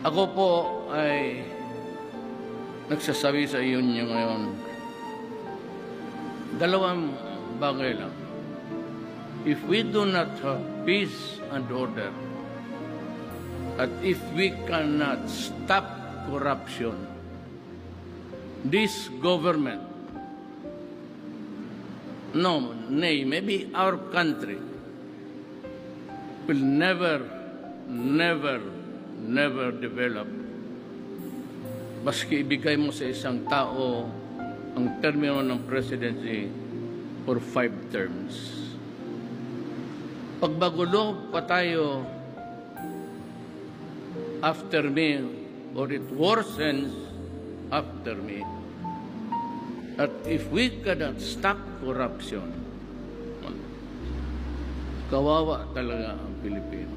Ako po ay nagsasabi sa iyo niyo ngayon, dalawang bagay lang. If we do not have peace and order, at if we cannot stop corruption, this government, maybe our country will never develop. Maski ibigay mo sa isang tao ang termino ng presidency for 5 terms. Pagbagulo pa tayo after me, or it worsens after me. At if we cannot stop corruption, kawawa talaga ang Pilipino.